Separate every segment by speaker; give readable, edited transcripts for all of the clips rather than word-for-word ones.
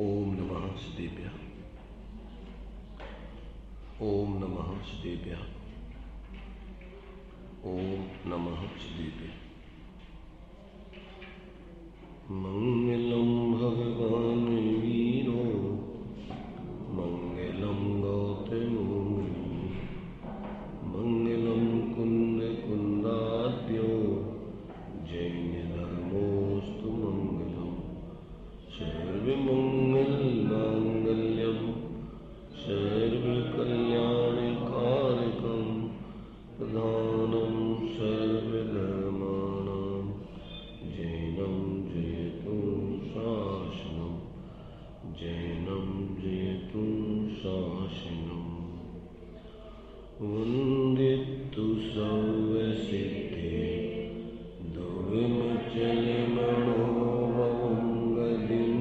Speaker 1: ओम नमः श्रीदेव्याः। ओम नमः श्रीदेव्याः। ओम नमः श्रीदेव्याः। मंगलम भगवान वीरो मंगलम गौतमोमुनि मंगलम कुंद कुंदाद्यो जैन धर्मोस्तु मंगलम सर्वमंगल मांगल्यम सर्वकल्याणकारकं प्रधानं सर्वधर्माणां जैनं जयतु शासनं जैनं जयतु शासनं वन्दितु सर्वसिद्धे दुर्विमचलमनोभवङ्गदिं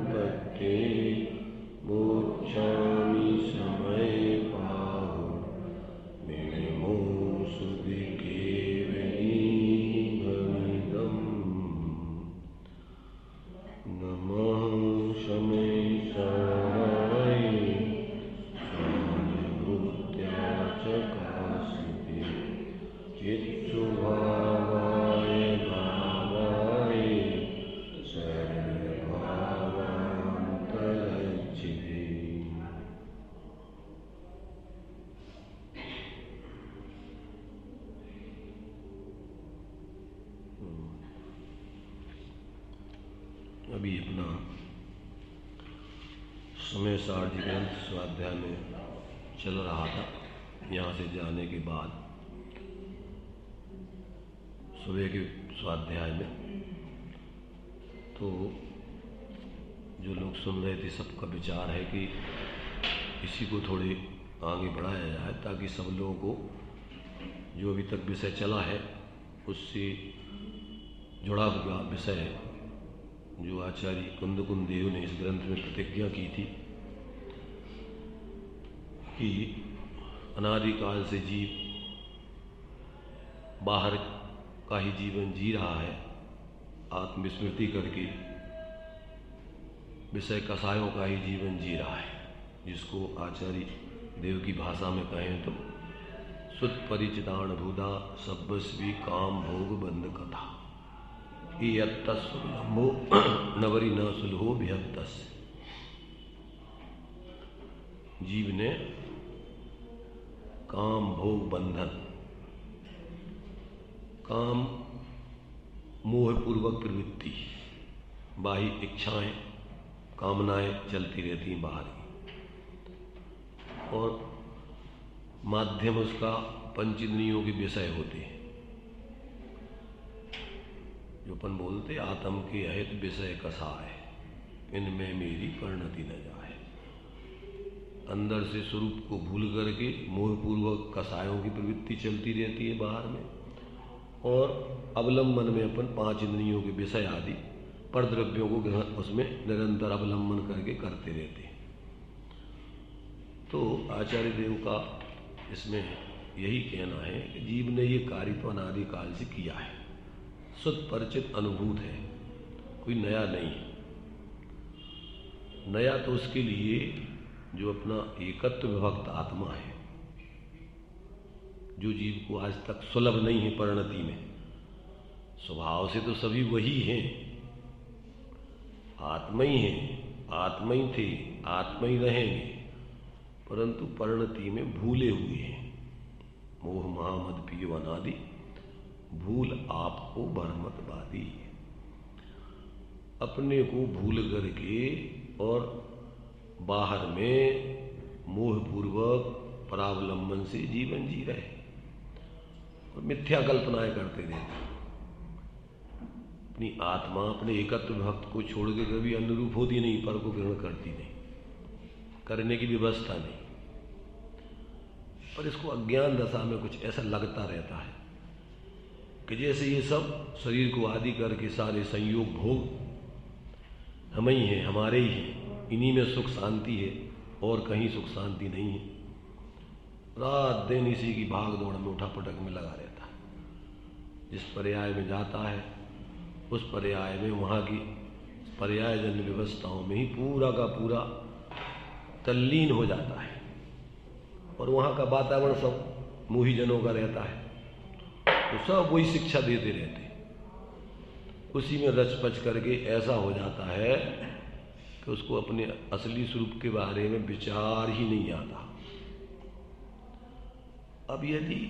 Speaker 1: पत्ते मोक्षामि समय पाहु विमो सुविकेवलीभविदम् नमः शमेशाय स्वानुभूत्या चकाशिते चित्सुभावाय भावाय सर्वभावान्तरच्छिदे। अभी अपना समय सारथी ग्रंथ स्वाध्याय में चल रहा था। यहाँ से जाने के बाद सुबह के स्वाध्याय में तो जो लोग सुन रहे थे सबका विचार है कि इसी को थोड़े आगे बढ़ाया जाए ताकि सब लोगों को जो अभी तक विषय चला है उससे जुड़ा हुआ विषय जो आचार्य कुंद देव ने इस ग्रंथ में प्रतिज्ञा की थी कि अनादिकाल से जीव बाहर का ही जीवन जी रहा है, आत्मस्मृति करके विषय कसायों का ही जीवन जी रहा है, जिसको आचार्य देव की भाषा में कहें तो सुत परिचितान भूदा सब्बस्वी काम भोग बंद कथा यत्तस्सुलभो नवरी न सुलहो बिहत्तस। जीव ने काम भोग बंधन, काम मोहपूर्वक प्रवृत्ति, बाह्य इच्छाएं कामनाएं चलती रहती हैं बाहर ही, और माध्यम उसका पंचेंद्रियों के विषय होते हैं। जो अपन बोलते आत्म के अहित विषय कसाय इनमें मेरी परिणति न जाए। अंदर से स्वरूप को भूल करके मोहपूर्वक कसायों की प्रवृत्ति चलती रहती है बाहर में, और अवलंबन में अपन पांच इंद्रियों के विषय आदि पर द्रव्यों को ग्रहण उसमें निरंतर अवलंबन करके करते रहते हैं। तो आचार्य देव का इसमें यही कहना है कि जीव ने ये कार्य तो अनादिकाल से किया है, सुत परिचित अनुभूत है, कोई नया नहीं है। नया तो उसके लिए जो अपना एकत्व विभक्त आत्मा है, जो जीव को आज तक सुलभ नहीं है परिणति में। स्वभाव से तो सभी वही हैं, आत्मा ही हैं, आत्मा ही थे, आत्मा ही रहेंगे, परंतु परिणति में भूले हुए हैं। मोह महामद पियो अनादि भूल आपको भरमत बादी। अपने को भूल करके और बाहर में मोहपूर्वक परावलंबन से जीवन जी रहे और मिथ्या कल्पनाएं करते रहते। अपनी आत्मा अपने एकत्व भक्त को छोड़ के कभी अनुरूप होती नहीं, पर को ग्रहण करती नहीं, करने की व्यवस्था नहीं। पर इसको अज्ञान दशा में कुछ ऐसा लगता रहता है कि जैसे ये सब शरीर को आदि करके सारे संयोग भोग हम ही हैं, हमारे ही हैं, इन्हीं में सुख शांति है और कहीं सुख शांति नहीं है। रात दिन इसी की भाग दौड़ में उठा पटक में लगा रहता है। जिस पर्याय में जाता है उस पर्याय में वहाँ की पर्यायजन्य व्यवस्थाओं में ही पूरा का पूरा तल्लीन हो जाता है और वहाँ का वातावरण सब मोहीजनों का रहता है, तो सब वही शिक्षा देते रहते, उसी में रच पच करके ऐसा हो जाता है कि उसको अपने असली स्वरूप के बारे में विचार ही नहीं आता। अब यदि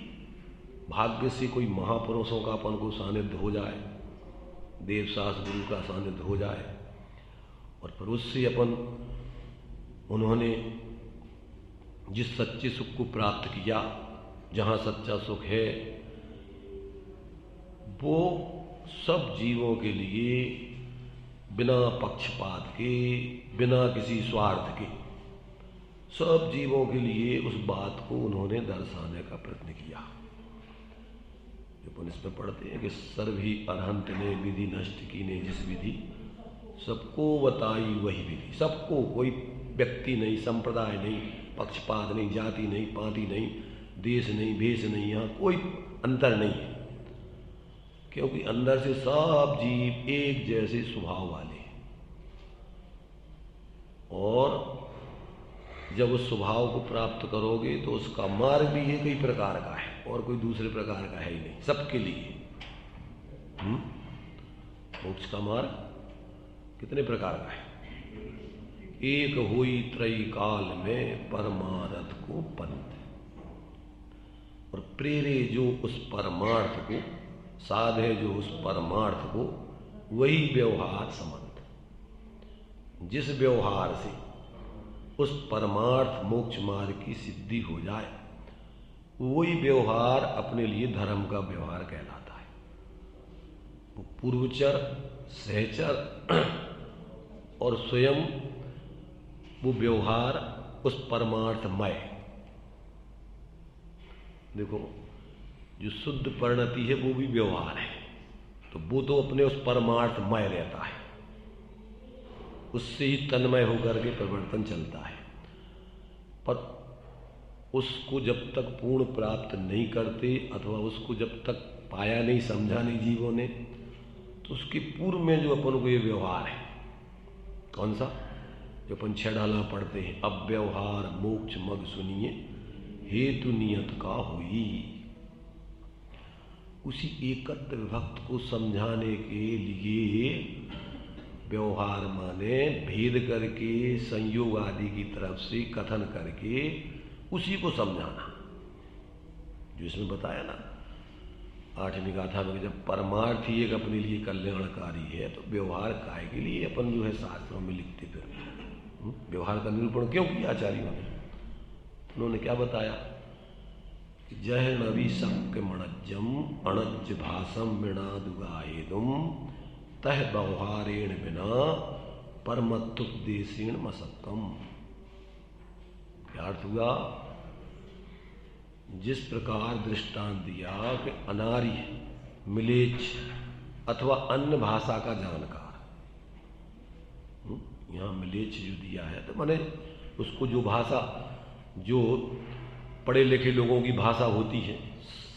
Speaker 1: भाग्य से कोई महापुरुषों का अपन को सानिध्य हो जाए, देवशास्त्र गुरु का सानिध्य हो जाए, और फिर उससे अपन उन्होंने जिस सच्चे सुख को प्राप्त किया, जहाँ सच्चा सुख है, वो सब जीवों के लिए बिना पक्षपात के, बिना किसी स्वार्थ के, सब जीवों के लिए उस बात को उन्होंने दर्शाने का प्रयत्न किया। जो इसमें पढ़ते हैं कि सर्वहि अरहंत ने विधि नष्ट की ने जिस विधि, सबको बताई वही विधि। सबको, कोई व्यक्ति नहीं, संप्रदाय नहीं, पक्षपात नहीं, जाति नहीं, पाति नहीं, देश नहीं, भेष नहीं, यहाँ कोई अंतर नहीं है, क्योंकि अंदर से सब जीव एक जैसे स्वभाव वाले हैं। और जब उस स्वभाव को प्राप्त करोगे तो उसका मार्ग भी एक ही प्रकार का है और कोई दूसरे प्रकार का है ही नहीं, सबके लिए। मोक्ष का मार्ग कितने प्रकार का है? एक हुई त्रयी काल में परमार्थ को पंथ, और प्रेरे जो उस परमार्थ को, साधे जो उस परमार्थ को, वही व्यवहार संबंध। जिस व्यवहार से उस परमार्थ मोक्ष मार्ग की सिद्धि हो जाए, वही व्यवहार अपने लिए धर्म का व्यवहार कहलाता है। वो पूर्वचर, सहचर और स्वयं वो व्यवहार उस परमार्थमय। देखो, जो शुद्ध परिणति है वो भी व्यवहार है, तो वो तो अपने उस परमार्थमय रहता है, उससे ही तन्मय होकर के परिवर्तन चलता है। पर उसको जब तक पूर्ण प्राप्त नहीं करते, अथवा उसको जब तक पाया नहीं, समझा नहीं जीवों ने, तो उसके पूर्व में जो अपन को ये व्यवहार है, कौन सा? जो अपन 6 डाला पढ़ते हैं, अब व्यवहार मोक्ष मग सुनिए, हेतु नियत का हुई। उसी एकत्र विभक्त को समझाने के लिए व्यवहार माने भेद करके, संयोग आदि की तरफ से कथन करके उसी को समझाना। जो इसमें बताया ना 8वीं गाथा में, जब परमार्थ ही एक अपने लिए कल्याणकारी है, तो व्यवहार काय के लिए अपन जो है शास्त्रों में लिखते फिर व्यवहार का निरूपण क्यों किया आचार्यों ने? उन्होंने क्या बताया कि जय नवी शक्य मणज्जम अणज भाषम मृणादुगाएदुम तह व्यवहारेण बिना परमत्वोपदेशेण मसक्कम। क्या अर्थ हुआ? जिस प्रकार दृष्टांत दिया कि अनार्य, मिलेच्छ अथवा अन्य भाषा का जानकार, यहाँ मिलेच्छ जो दिया है तो माने उसको जो भाषा, जो पढ़े लिखे लोगों की भाषा होती है,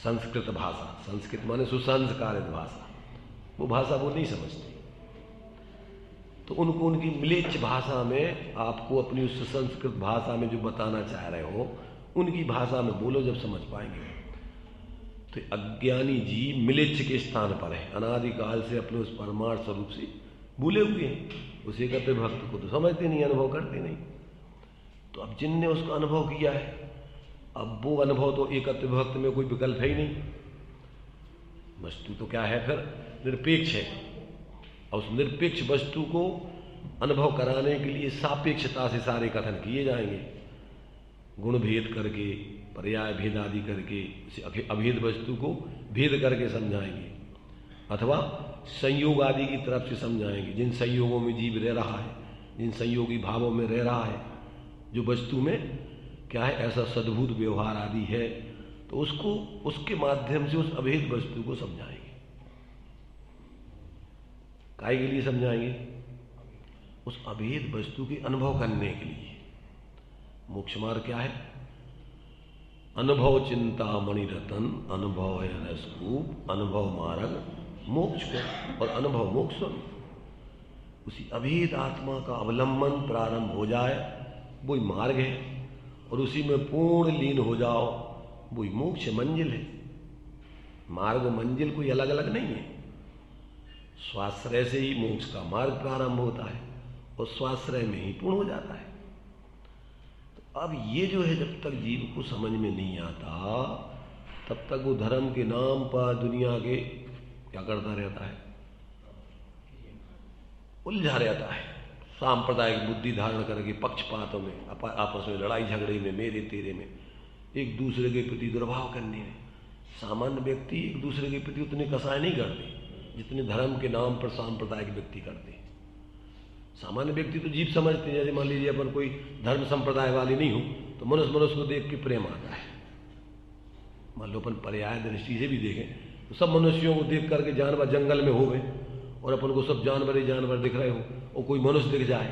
Speaker 1: संस्कृत भाषा, संस्कृत माने सुसंस्कारित भाषा, वो भाषा वो नहीं समझती, तो उनको उनकी मिलेच्छ भाषा में आपको अपनी उस संस्कृत भाषा में जो बताना चाह रहे हो, उनकी भाषा में बोलो, जब समझ पाएंगे। तो अज्ञानी जीव मिलेच्छ के स्थान पर है, अनादिकाल से अपने उस परमार्थ स्वरूप से भूले हुए हैं। उस एकत्व भक्त को तो समझते नहीं, अनुभव करते नहीं। तो अब जिनने उसका अनुभव किया है, अब वो अनुभव तो एकत्व भक्त में कोई विकल्प है ही नहीं। वस्तु तो क्या है फिर? निरपेक्ष है। और उस निरपेक्ष वस्तु को अनुभव कराने के लिए सापेक्षता से सारे कथन किए जाएंगे, गुण भेद करके, पर्याय भेद आदि करके, अभेद वस्तु को भेद करके समझाएंगे, अथवा संयोग आदि की तरफ से समझाएंगे। जिन संयोगों में जीव रह रहा है, जिन संयोगी भावों में रह रहा है, जो वस्तु में क्या है ऐसा सद्भुत व्यवहार आदि है, तो उसको उसके माध्यम से उस अभेद वस्तु को समझाएंगे। काय के लिए समझाएंगे? उस अभेद वस्तु के अनुभव करने के लिए। मोक्ष मार्ग क्या है? अनुभव चिंता मणिरतन, अनुभव है रसकूप, अनुभव मार्ग मोक्ष को, और अनुभव मोक्ष। उसी अभेद आत्मा का अवलंबन प्रारंभ हो जाए, वही मार्ग है, और उसी में पूर्ण लीन हो जाओ, वही मोक्ष मंजिल है। मार्ग और मंजिल कोई अलग अलग नहीं है। स्वाश्रय से ही मोक्ष का मार्ग प्रारंभ होता है और स्वाश्रय में ही पूर्ण हो जाता है। तो अब ये जो है, जब तक जीव को समझ में नहीं आता तब तक वो धर्म के नाम पर दुनिया के क्या करता रहता है, उलझा रहता है। सांप्रदायिक बुद्धि धारण करके पक्षपातों में, आपस में लड़ाई झगड़े में, मेरे तेरे में, एक दूसरे के प्रति दुर्भाव करने में। सामान्य व्यक्ति एक दूसरे के प्रति उतने कसाय नहीं करते जितने धर्म के नाम पर सांप्रदायिक व्यक्ति करते हैं। सामान्य व्यक्ति तो जीव समझते हैं, जैसे मान लीजिए अपन कोई धर्म संप्रदाय वाले नहीं हो तो मनुष्य को देख के प्रेम आता है। मान लो अपन पर्याय दृष्टि से भी देखें तो सब मनुष्यों को देख करके जानवर जंगल में हो गए और अपन को सब जानवर ही जानवर दिख रहे हो, और कोई मनुष्य दिख जाए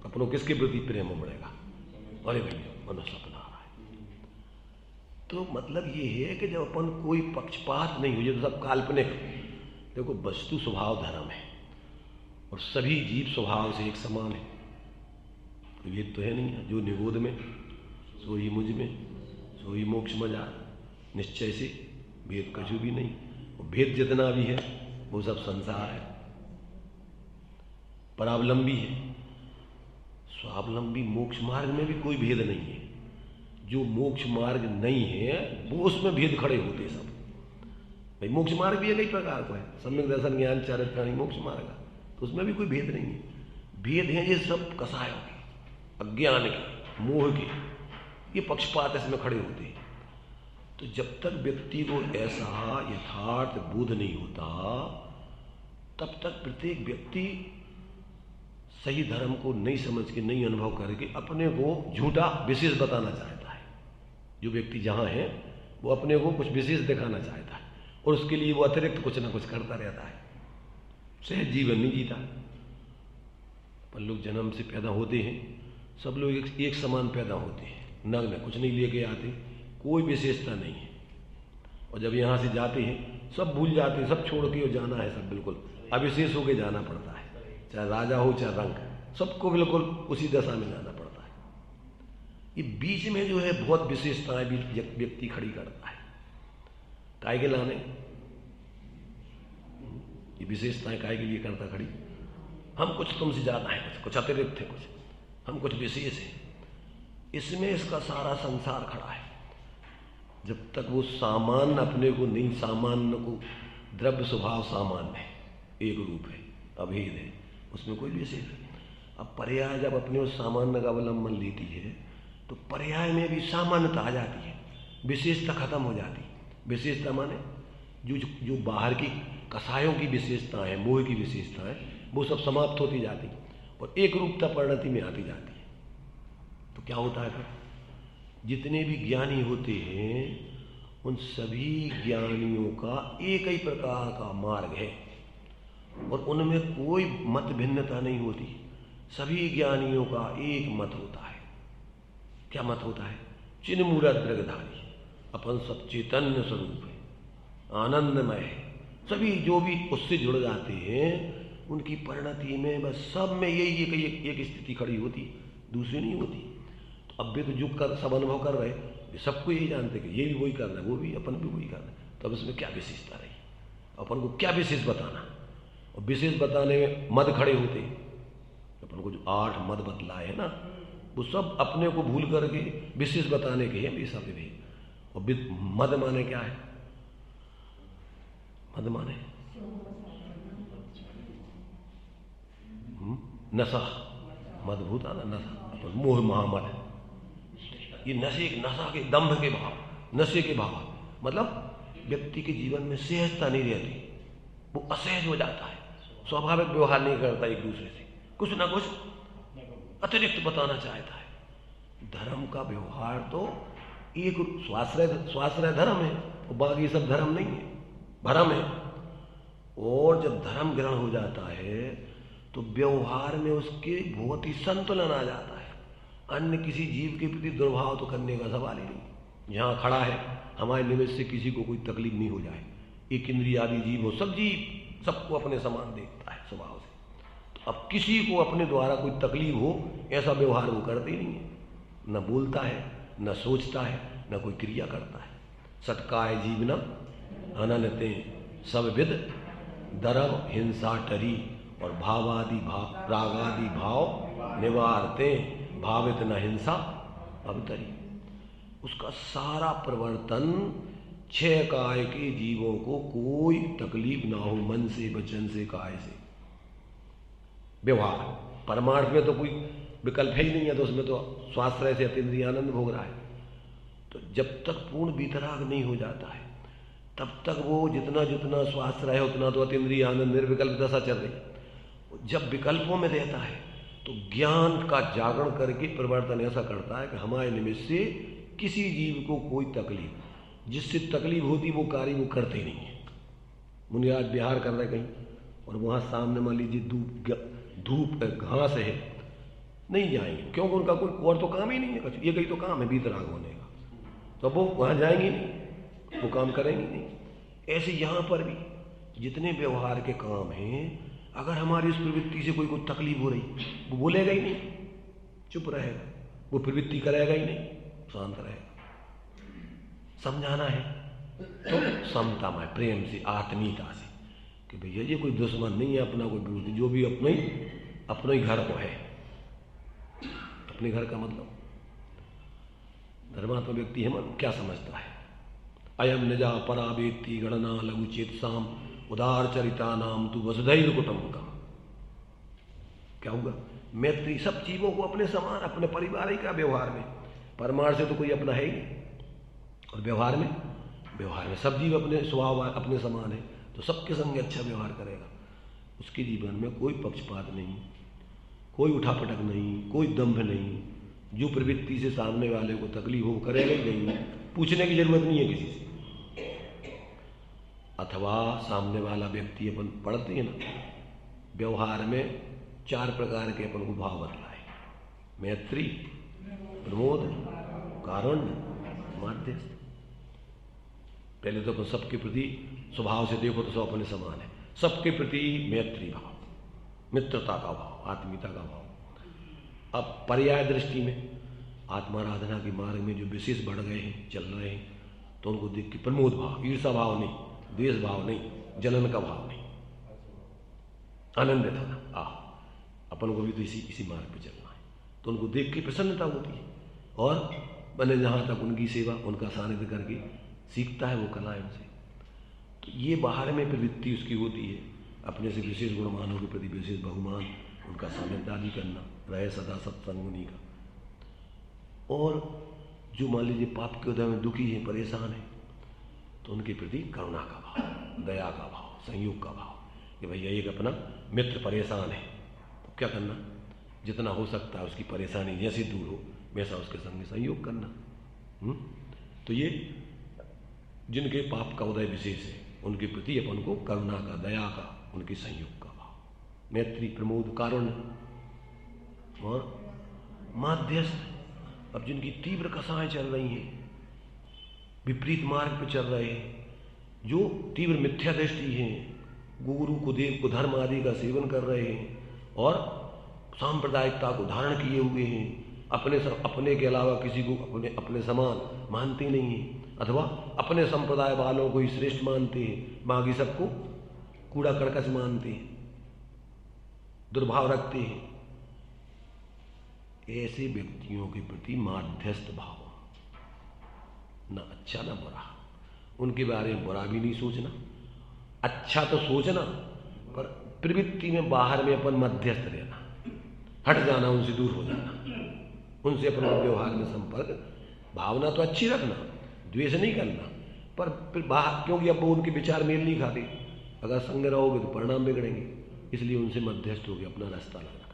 Speaker 1: अपन को किसके प्रति प्रेम बढ़ेगा? अरे भैया मनुष्य अपना रहा है। तो मतलब ये है कि जब अपन कोई पक्षपात नहीं हुई तो सब काल्पनिक। देखो वस्तु स्वभाव धर्म है और सभी जीव स्वभाव से एक समान है। तो ये तो है नहीं है, जो निगोद में सो ही मुझ में सो ही मोक्ष मजा, निश्चय से भेद कछु भी नहीं। और भेद जितना भी है वो सब संसार है, परावलंबी है। स्वावलंबी मोक्ष मार्ग में भी कोई भेद नहीं है। जो मोक्ष मार्ग नहीं है वो उसमें भेद खड़े होते सब। भाई मोक्ष मार्ग भी कई प्रकार का है, सम्यक दर्शन ज्ञान चारित्राणी मोक्ष मार्ग, तो उसमें भी कोई भेद नहीं है। भेद है ये सब कसायों के, अज्ञान के, मोह के, ये पक्षपात इसमें खड़े होते हैं। तो जब तक व्यक्ति को ऐसा यथार्थ बोध नहीं होता तब तक प्रत्येक व्यक्ति सही धर्म को नहीं समझ के, नहीं अनुभव करके अपने को झूठा विशेष बताना चाहता है। जो व्यक्ति जहाँ है वो अपने को कुछ विशेष दिखाना चाहता है और उसके लिए वो अतिरिक्त कुछ ना कुछ करता रहता है, सहज जीवन नहीं जीता। अपन लोग जन्म से पैदा होते हैं, सब लोग एक समान पैदा होते हैं, नग्न, कुछ नहीं लेके आते, कोई विशेषता नहीं है। और जब यहाँ से जाते हैं सब भूल जाते हैं, सब छोड़ के जाना है, सब बिल्कुल अविशेष होके जाना पड़ता है। चाहे राजा हो चाहे रंग, सबको बिल्कुल उसी दशा में जाना पड़ता है। ये बीच में जो है बहुत विशेषताएं भी व्यक्ति खड़ी करता है। काय के लाने ये विशेषताएं काय के लिए करता खड़ी? हम कुछ तुमसे ज्यादा है, कुछ अतिरिक्त है, कुछ हम कुछ विशेष है। इसमें इसका सारा संसार खड़ा है। जब तक वो सामान्य अपने को नहीं, सामान्य को द्रव्य स्वभाव सामान्य है, एक रूप है, अभेद है, उसमें कोई विशेष है। अब पर्याय जब अपने उस सामान्य का अवलंबन लेती है तो पर्याय में भी सामान्यता आ जाती है, विशेषता खत्म हो जाती है। विशेषता माने जो बाहर की कसायों की विशेषताएं हैं, मोह की विशेषताएं, वो सब समाप्त होती जाती और एक रूपता परिणति में आती जाती है। तो क्या होता है फिर? जितने भी ज्ञानी होते हैं उन सभी ज्ञानियों का एक ही प्रकार का मार्ग है और उनमें कोई मत भिन्नता नहीं होती। सभी ज्ञानियों का एक मत होता है। क्या मत होता है? चिन्मूलक दृगधारी, अपन सब चैतन्य स्वरूप है, आनंदमय है। सभी जो भी उससे जुड़ जाते हैं उनकी परिणति में बस सब में यही एक स्थिति खड़ी होती, दूसरी नहीं होती। तो अब भी तो जो कर सब अनुभव कर रहे, सबको यही जानते कि ये भी वही कर रहा है, वो भी, अपन भी वही कर रहे हैं। तो अब इसमें क्या विशेषता रही? अपन को क्या विशेष बताना? और विशेष बताने में मद खड़े होते। अपन को जो 8 मद बतलाए है ना, वो सब अपने को भूल करके विशेष बताने के हैं, ये सब भी। और मद माने क्या है? मद माने नशा, मदभूत आना नशा, मोह महामद। ये नशा के दंभ के भाव, नशे के भाव, मतलब व्यक्ति के जीवन में सहजता नहीं रहती, वो असहज हो जाता है, स्वाभाविक व्यवहार नहीं करता, एक दूसरे से कुछ ना कुछ अतिरिक्त बताना चाहता है। धर्म का व्यवहार तो एक स्वाश्रय धर्म है, और बाकी सब धर्म नहीं है, भरम है। और जब धर्म ग्रहण हो जाता है तो व्यवहार में उसके बहुत ही संतुलन आ जाता है। अन्य किसी जीव के प्रति दुर्भाव तो करने का सवाल ही नहीं। यहाँ खड़ा है, हमारे निमित्त से किसी को कोई तकलीफ नहीं हो जाए। एक इंद्रिय आदि जीव हो, सब जीव सबको अपने समान देखता है स्वभाव से। तो अब किसी को अपने द्वारा कोई तकलीफ हो ऐसा व्यवहार वो करते ही नहीं है, न बोलता है, न सोचता है, न कोई क्रिया करता है। सटकाय जीवनम अननते सब विद दरव हिंसा टरी, और भावादि भाव रागादि भाव निवारते भावित न हिंसा अवतरी। उसका सारा प्रवर्तन छह काय के जीवों को कोई तकलीफ ना हो, मन से, वचन से, काय से। व्यवहार परमार्थ में तो कोई विकल्प है ही नहीं है, तो उसमें तो स्वाश्रय से अतीन्द्रिय आनंद भोग रहा है। तो जब तक पूर्ण वितराग नहीं हो जाता है तब तक वो जितना जितना स्वाश्रय है उतना तो अतीन्द्रिय आनंद निर्विकल्प दशा चल रही। जब विकल्पों में रहता है तो ज्ञान का जागरण करके परिवर्तन ऐसा करता है कि हमारे निमित्त से किसी जीव को कोई तकलीफ, जिससे तकलीफ होती वो कार्य वो करते नहीं है। मुनि आज बिहार कर रहे कहीं और वहाँ सामने मान लीजिए धूप घास है, नहीं जाएंगे क्योंकि उनका कोई और तो काम ही नहीं है, ये कहीं तो काम है वितराग होने का, तो वो वहाँ जाएंगे नहीं, वो काम करेंगे नहीं। ऐसे यहाँ पर भी जितने व्यवहार के काम हैं, अगर हमारी उस प्रवृत्ति से कोई तकलीफ हो रही वो बोलेगा ही नहीं, चुप रहेगा, वो प्रवृत्ति करेगा ही नहीं, शांत रहेगा। समझाना है तो समता में, प्रेम से, आत्मीयता से कि भैया ये कोई दुश्मन नहीं है अपना, कोई विरोधी, जो भी अपने ही घर को है। अपने घर का मतलब धर्मात्मा व्यक्ति है, मन क्या समझता है? अयम निजा परावेत्ति गणना लघु चेतसाम उदार चरिता नाम तू वसुधैव कुटुंबकम। क्या होगा? मैत्री सब जीवों को अपने समान, अपने परिवार ही का व्यवहार में, परमार्थ से तो कोई अपना है ही नहीं, और व्यवहार में सब जीव अपने स्वभाव अपने समान है, तो सबके संग अच्छा व्यवहार करेगा। उसके जीवन में कोई पक्षपात नहीं, कोई उठापटक नहीं, कोई दंभ नहीं, जो प्रवृत्ति से सामने वाले को तकलीफ हो करेगा ही नहीं, पूछने की जरूरत नहीं है किसी से। अथवा सामने वाला व्यक्ति, अपन पढ़ते हैं ना, व्यवहार में 4 प्रकार के अपन को भाव बतलाए: मैत्री, प्रमोद, कारुण्य, माध्यस्थ। पहले तो अपन सबके प्रति स्वभाव से देखो तो सब अपने समान है, सबके प्रति मैत्री भाव, मित्रता का भाव, आत्मीयता का भाव। अब पर्याय दृष्टि में आत्माराधना के मार्ग में जो विशेष बढ़ गए हैं, चल रहे हैं, तो उनको देख के प्रमोद भाव, ईर्षा भाव नहीं, द्वेष भाव नहीं, जलन का भाव नहीं, आनंदित होना, अपन को भी तो इसी मार्ग पे चलना है, तो उनको देख के प्रसन्नता होती है, और मैंने जहाँ तक उनकी सेवा, उनका सानिध्य करके सीखता है वो कलाएं उनसे। तो ये बाहर में प्रवृत्ति उसकी होती है, अपने से विशेष गुणमानों के प्रति विशेष बहुमान, उनका सानिध्य आदि करना, रहे सदा सत्संग उन्हीं का। और जो मान लीजिए पाप के उदय में दुखी है, परेशान है, तो उनके प्रति करुणा का भाव, दया का भाव, संयोग का भाव, कि भैया एक अपना मित्र परेशान है, तो क्या करना, जितना हो सकता है उसकी परेशानी जैसे दूर हो वैसा उसके संग संयोग करना। तो ये जिनके पाप का उदय विशेष है, उनके प्रति अपन को करुणा का, दया का, उनके संयोग का भाव, मैत्री, प्रमोद, कारुण्य और माध्यस्थ। अब जिनकी तीव्र कसाएं चल रही हैं, विपरीत मार्ग पर चल रहे हैं, जो तीव्र मिथ्या दृष्टि है, गुरु को, देव को, धर्म आदि का सेवन कर रहे हैं और सांप्रदायिकता को धारण किए हुए हैं, अपने के अलावा किसी को अपने समान मानते नहीं हैं, अथवा अपने संप्रदाय वालों को ही श्रेष्ठ मानते हैं, बाकी सबको कूड़ा कर्कश मानते हैं, दुर्भाव रखते हैं। ऐसे व्यक्तियों के प्रति माध्यस्थ भाव, ना अच्छा ना बुरा, उनके बारे में बुरा भी नहीं सोचना, अच्छा तो सोचना, पर प्रवृत्ति में बाहर में अपन मध्यस्थ रहना, हट जाना, उनसे दूर हो जाना, उनसे अपने व्यवहार में संपर्क, भावना तो अच्छी रखना, द्वेष नहीं करना, पर फिर बाहर, क्योंकि अब वो उनके विचार मेल नहीं खाते, अगर संग रहोगे तो परिणाम बिगड़ेंगे, इसलिए उनसे मध्यस्थ होकर अपना रास्ता लगाना।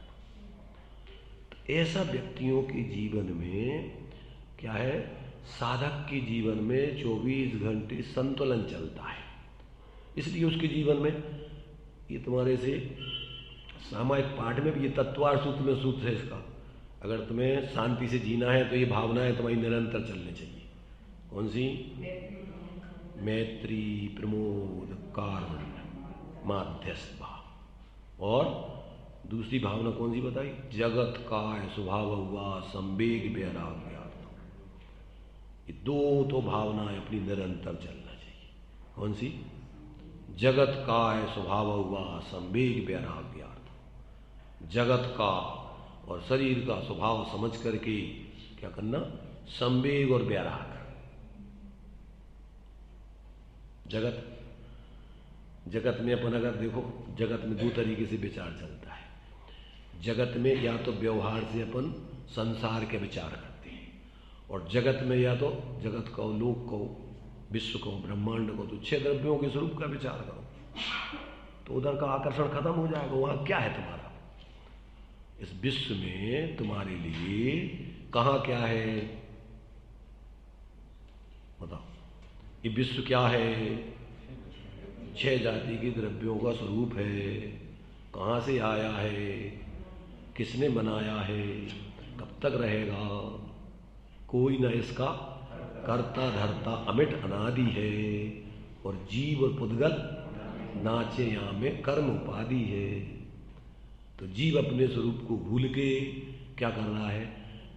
Speaker 1: तो ऐसा व्यक्तियों के जीवन में क्या है, साधक के जीवन में 24 घंटे संतुलन चलता है, इसलिए उसके जीवन में ये तुम्हारे से सामायिक पाठ में भी ये तत्वार सूत्र में सूत्र है इसका, अगर तुम्हें शांति से जीना है तो ये भावनाएं तुम्हारी निरंतर चलनी चाहिए। कौन सी? मैत्री, प्रमोद, कारुण्य, माध्यस्थ भाव और दूसरी भावना कौन सी बताई? जगत काय स्वभाव हुआ संवेग वैराग्य। ये दो तो भावनाएं अपनी निरंतर चलना चाहिए। कौन सी? जगत काय स्वभाव हुआ संवेग वैराग्यार्थ। जगत का और शरीर का स्वभाव समझ करके क्या करना? संवेग और वैराग। जगत में अपन अगर देखो, जगत में दो तरीके से विचार चलता है। जगत में या तो व्यवहार से अपन संसार के विचार करते हैं, और जगत में या तो जगत को, लोक को, विश्व को, ब्रह्मांड को, तो 6 द्रव्यों के स्वरूप का विचार करो, तो उधर का आकर्षण खत्म हो जाएगा। वहां क्या है तुम्हारा? इस विश्व में तुम्हारे लिए कहां क्या है? बताओ। ये विश्व क्या है? 6 जाति के द्रव्यों का स्वरूप है। कहां से आया है? किसने बनाया है? कब तक रहेगा? कोई न इसका कर्ता धर्ता, अमिट अनादि है। और जीव और पुद्गल नाचे यहाँ में कर्म उपाधि है। तो जीव अपने स्वरूप को भूल के क्या कर रहा है?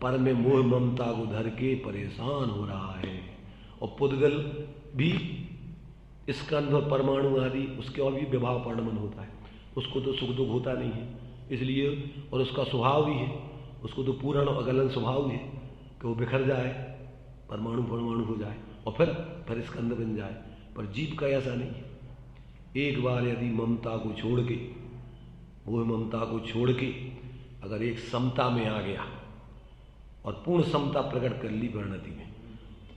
Speaker 1: पर में मोह ममता को धर के परेशान हो रहा है। और पुद्गल भी इसका अनुभव परमाणु आदि, उसके और भी विभाव परिणमन होता है, उसको तो सुख दुख होता नहीं है, इसलिए, और उसका स्वभाव भी है, उसको तो पूर्ण अगलन स्वभाव है कि वो बिखर जाए, परमाणु परमाणु हो जाए और फिर स्कंद बन जाए। पर जीव का ऐसा नहीं है। एक बार यदि ममता को छोड़ के, वो ममता को छोड़ के अगर एक समता में आ गया और पूर्ण समता प्रकट कर ली परिणति में,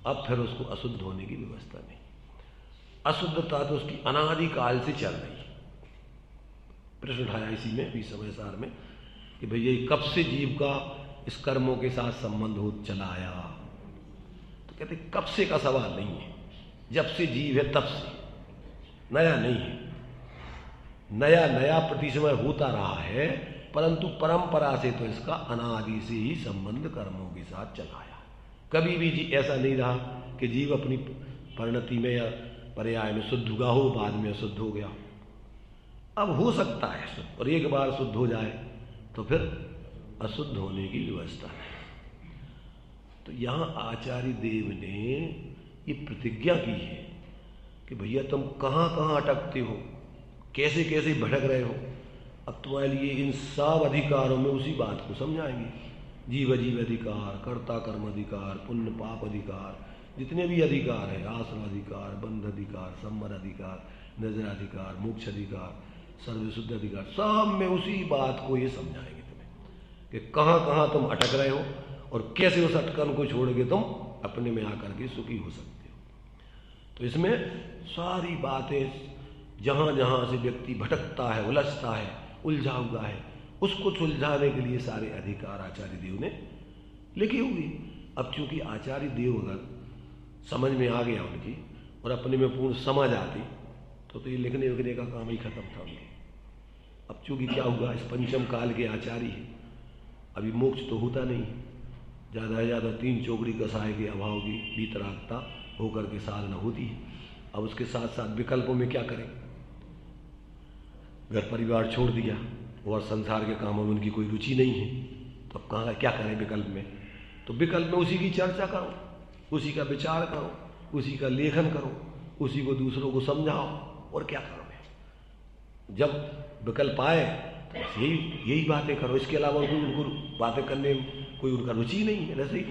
Speaker 1: अब फिर उसको अशुद्ध होने की व्यवस्था नहीं। अशुद्धता तो उसकी अनादिकाल से चल रही है। प्रश्न उठाया इसी में भी समय सार में कि भैया कब से जीव का इस कर्मों के साथ संबंध हो चला आया? तो कहते कब से का सवाल नहीं है, जब से जीव है तब से, नया नहीं है। नया नया प्रति समय होता रहा है, परंतु परंपरा से तो इसका अनादि से ही संबंध कर्मों के साथ चला आया। कभी भी जी ऐसा नहीं रहा कि जीव अपनी परिणति में या पर्याय में शुद्ध हुआ हो, बाद में अशुद्ध हो गया। अब हो सकता है शुद्ध, और एक बार शुद्ध हो जाए तो फिर अशुद्ध होने की व्यवस्था नहीं। तो यहां आचार्य देव ने ये प्रतिज्ञा की है कि भैया तुम कहां कहां अटकते हो, कैसे कैसे भटक रहे हो। अब तुम्हारे लिए इन सब अधिकारों में उसी बात को समझाएंगे। जीव अजीव अधिकार, कर्ता कर्म अधिकार, पुण्य पाप अधिकार, जितने भी अधिकार है, आश्रम अधिकार, बंध अधिकार, सम्मर अधिकार, नजर अधिकार, मोक्ष अधिकार, सर्वशुद्ध अधिकार, सब में उसी बात को ये समझाएंगे तुम्हें कि कहाँ कहाँ तुम अटक रहे हो और कैसे उस अटकन को छोड़ के तुम अपने में आकर के सुखी हो सकते हो। तो इसमें सारी बातें, जहाँ जहाँ से व्यक्ति भटकता है, उलझता है, उलझा हुआ है, उसको सुलझाने के लिए सारे अधिकार आचार्य देव ने लिखी हुई। अब चूंकि आचार्य देव अगर समझ में आ गया उनकी और अपने में पूर्ण समझ आती तो ये लिखने विखने का काम ही खत्म था उनके। अब चूंकि क्या हुआ, इस पंचम काल के आचार्य है, अभी मोक्ष तो होता नहीं, ज़्यादा से ज़्यादा 3 चौकड़ी कसाय के अभाव की वीतरागता होकर के साधना होती है। अब उसके साथ साथ विकल्पों में क्या करें? घर परिवार छोड़ दिया और संसार के कामों में उनकी कोई रुचि नहीं है, तो अब कहाँ क्या करें विकल्प में? तो विकल्प में उसी की चर्चा करो, उसी का विचार करो, उसी का लेखन करो, उसी को दूसरों को समझाओ, और क्या करोगे? जब विकल्प आए तो यही बातें करो, इसके अलावा कोई उनको बातें करने में कोई उनका रुचि नहीं है, वैसे ही।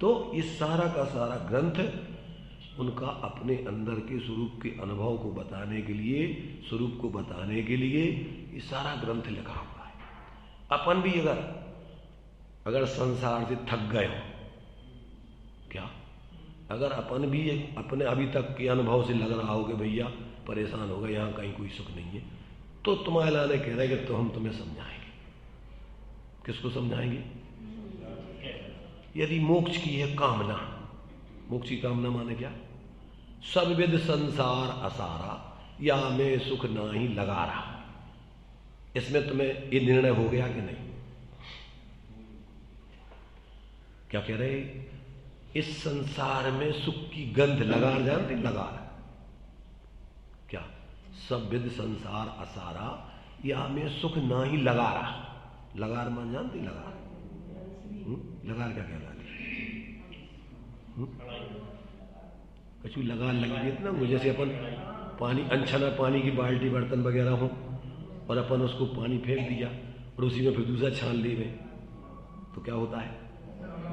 Speaker 1: तो ये सारा का सारा ग्रंथ उनका अपने अंदर के स्वरूप के अनुभव को बताने के लिए, स्वरूप को बताने के लिए ये सारा ग्रंथ लिखा हुआ है। अपन भी अगर संसार से थक गए हो, क्या अगर अपन भी अपने अभी तक के अनुभव से लग रहा हो कि भैया परेशान हो गए, यहाँ कहीं कोई सुख नहीं है, तो तुम्हारे लाने कह रहे कि तो हम तुम्हें समझाएंगे। किसको समझाएंगे? यदि मोक्ष की है कामना, मोक्ष की कामना माने क्या? सर्वविद संसार असारा, या मैं सुख नाही लगा रहा। इसमें तुम्हें ये निर्णय हो गया कि नहीं? क्या कह रहे? इस संसार में सुख की गंध लगा, जानते? लगा रहा क्या? सब विद संसार असारा, या में सुख ना ही लगारा। लगार मान जानते? लगार लगार क्या कहलाती? कछु लगार लगी रहती ना, जैसे अपन पानी अनछना पानी की बाल्टी बर्तन वगैरह हो और अपन उसको पानी फेंक दिया और उसी में फिर दूसरा छान ली में, तो क्या होता है?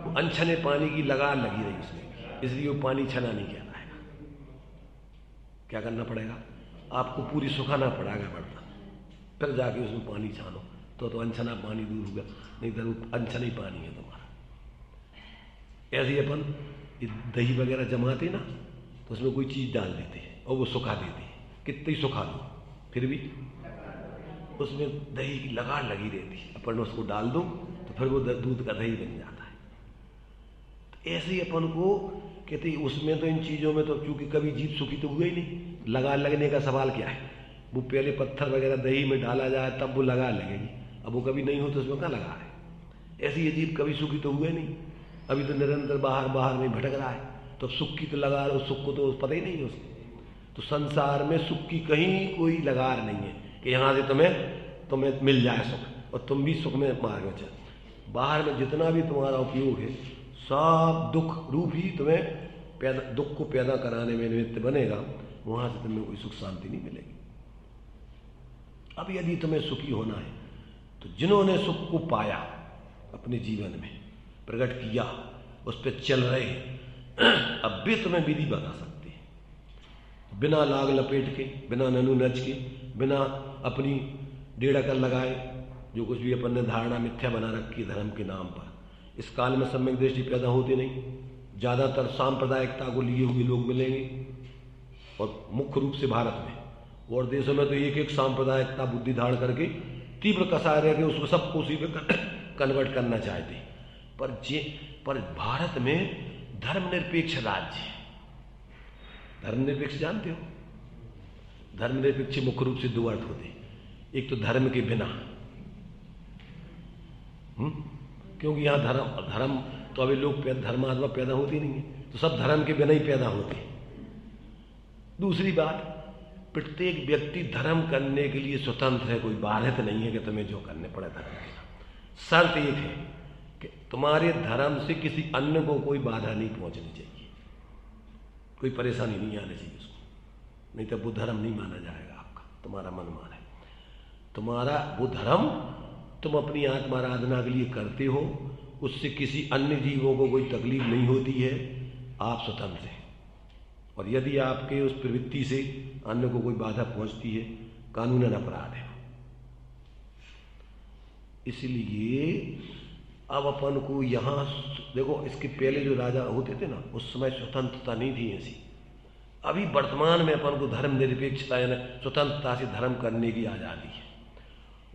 Speaker 1: वो अनछने पानी की लगार लगी रही उसमें, इसलिए वो पानी छना नहीं कहलाएगा। क्या करना पड़ेगा? आपको पूरी सुखाना पड़ेगा बर्तन, फिर जाके उसमें पानी छानो, तो अनछना पानी दूर होगा, नहीं तो वो अनछना ही पानी है तुम्हारा। ऐसे ही अपन दही वगैरह जमाते ना, तो उसमें कोई चीज़ डाल देते हैं और वो सुखा देते हैं, कितनी ही सुखा दो फिर भी उसमें दही की लगार लगी रहती है। अपन उसको डाल दो तो फिर वो दूध का दही बन जाता है। तो ऐसे ही अपन को कहते हैं उसमें तो इन चीज़ों में तो चूंकि कभी जीभ सुखी तो हुआ ही नहीं, लगार लगने का सवाल क्या है? वो पहले पत्थर वगैरह दही में डाला जाए तब वो लगार लगेगी, अब वो कभी नहीं हो तो उसमें कहाँ लगार है? ऐसी ये जीभ कभी सुखी तो हुआ नहीं, अभी तो निरंतर बाहर बाहर में भटक रहा है, तो सुख की तो लगार, उस सुख को तो पता ही नहीं है उसको। तो संसार में सुख की कहीं कोई लगार नहीं है कि यहाँ से तुम्हें मिल जाए सुख और तुम भी सुख में मार्ग में चल। बाहर में जितना भी तुम्हारा उपयोग है सब दुख रूप ही तुम्हें पैदा, दुख को पैदा कराने में निमित्त बनेगा, वहाँ से तुम्हें कोई सुख शांति नहीं मिलेगी। अब यदि तुम्हें सुखी होना है तो जिन्होंने सुख को पाया अपने जीवन में प्रकट किया, उस पर चल रहे हैं, अब भी तुम्हें विधि बता सकते हैं बिना लाग लपेट के, बिना ननु नच के, बिना अपनी डेढ़ अकल लगाए। जो कुछ भी अपन ने धारणा मिथ्या बना रखी है धर्म के नाम पर, इस काल में सम्यक दृष्टि पैदा होती नहीं। ज़्यादातर सांप्रदायिकता को लिए हुए लोग मिलेंगे, और मुख्य रूप से भारत में और देशों में तो एक एक सांप्रदायिकता बुद्धि धारण करके तीव्र कसाय रह के उसको सबको उसी पे कन्वर्ट करना चाहते हैं। पर भारत में धर्मनिरपेक्ष राज्य है। धर्मनिरपेक्ष जानते हो? धर्मनिरपेक्ष मुख्य रूप से दो अर्थ होते हैं, एक तो धर्म के बिना, क्योंकि यहाँ धर्म तो अभी लोग धर्मात्मा पैदा होती नहीं है, तो सब धर्म के बिना ही पैदा होते हैं। दूसरी बात, प्रत्येक व्यक्ति धर्म करने के लिए स्वतंत्र है, कोई बाधित नहीं है कि तुम्हें जो करने पड़े धर्म के। शर्त एक है कि तुम्हारे धर्म से किसी अन्य को कोई बाधा नहीं पहुंचनी चाहिए, कोई परेशानी नहीं आनी चाहिए उसको, नहीं तो वो धर्म नहीं माना जाएगा आपका, तुम्हारा मन माने। तुम्हारा वो धर्म तुम अपनी आत्माराधना के लिए करते हो, उससे किसी अन्य जीवों को कोई तकलीफ नहीं होती है, आप स्वतंत्र हैं। और यदि आपके उस प्रवृत्ति से अन्य को कोई बाधा पहुंचती है, कानूनन अपराध है। इसलिए अब अपन को यहाँ देखो, इसके पहले जो राजा होते थे ना, उस समय स्वतंत्रता नहीं थी ऐसी। अभी वर्तमान में अपन को धर्म निरपेक्षता यानी स्वतंत्रता से धर्म करने की आज़ादी है।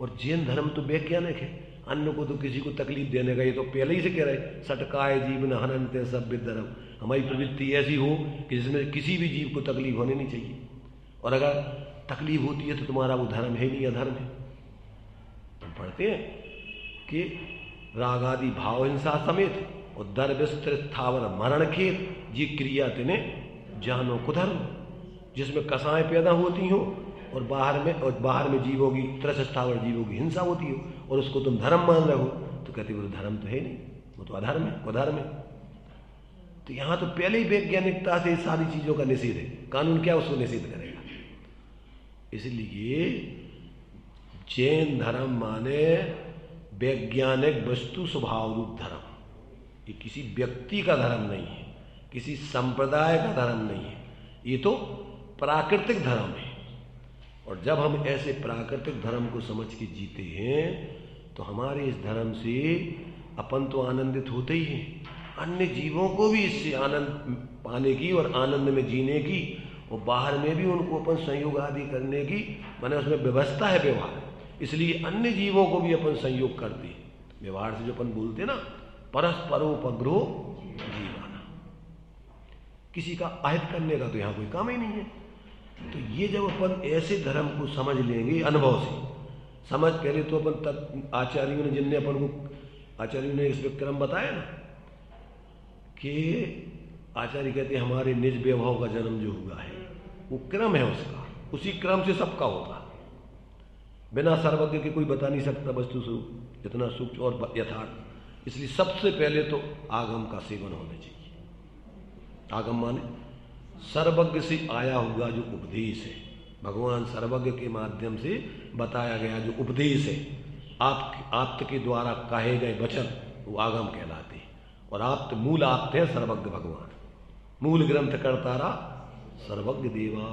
Speaker 1: और जैन धर्म तो वैज्ञानिक है, अन्य को तो किसी को तकलीफ देने का, ये तो पहले ही से कह रहे, सटकाए जीवन हननते सब धर्म। हमारी प्रवृत्ति ऐसी हो कि जिसमें किसी भी जीव को तकलीफ होनी नहीं चाहिए, और अगर तकलीफ होती है तो तुम्हारा वो धर्म है नहीं, अधर्म है। हम पढ़ते हैं कि रागादि भाव हिंसा समेत और दर विस्तृत स्थावर मरण खेत जी क्रिया तिने जानो कुधर्म, जिसमें कसाएं पैदा होती हो और बाहर में जीवों की त्रस स्थावर जीवों की हिंसा होती हो, और उसको तुम धर्म मान रहे हो, तो कहते वो धर्म तो है नहीं, वो तो अधर्म है, कुधर्म है। तो यहाँ तो पहले ही वैज्ञानिकता से सारी चीजों का निषेध है, कानून क्या उसको निषेध करेगा। इसलिए जैन धर्म माने वैज्ञानिक वस्तु स्वभाव रूप धर्म, ये किसी व्यक्ति का धर्म नहीं है, किसी संप्रदाय का धर्म नहीं है, ये तो प्राकृतिक धर्म है। और जब हम ऐसे प्राकृतिक धर्म को समझ के जीते हैं तो हमारे इस धर्म से अपन तो आनंदित होते ही हैं, अन्य जीवों को भी इससे आनंद पाने की और आनंद में जीने की, और बाहर में भी उनको अपन संयोग आदि करने की माने उसमें व्यवस्था है व्यवहार, इसलिए अन्य जीवों को भी अपन संयोग करते हैं। व्यवहार से जो अपन बोलते ना, परस्परोपग्रह जीवाना, किसी का अहित करने का तो यहाँ कोई काम ही नहीं है। तो ये जब अपन ऐसे धर्म को समझ लेंगे अनुभव से, समझ पहले तो अपन आचार्यों ने, जिनने अपन को आचार्यों ने इस क्रम बताया ना कि आचार्य कहते हैं हमारे निज वैभव का जन्म जो हुआ है वो क्रम है उसका, उसी क्रम से सबका होगा। बिना सर्वज्ञ के कोई बता नहीं सकता वस्तु स्वरूप जितना सूक्ष्म और यथार्थ। इसलिए सबसे पहले तो आगम का सेवन होना चाहिए। आगम माने सर्वज्ञ से आया हुआ जो उपदेश है, भगवान सर्वज्ञ के माध्यम से बताया गया जो उपदेश है, आप्त के द्वारा कहे गए वचन, वो आगम कहलाते हैं। और आप्त मूल आप्त है सर्वज्ञ भगवान। मूल ग्रंथ करतारा सर्वज्ञ देवा,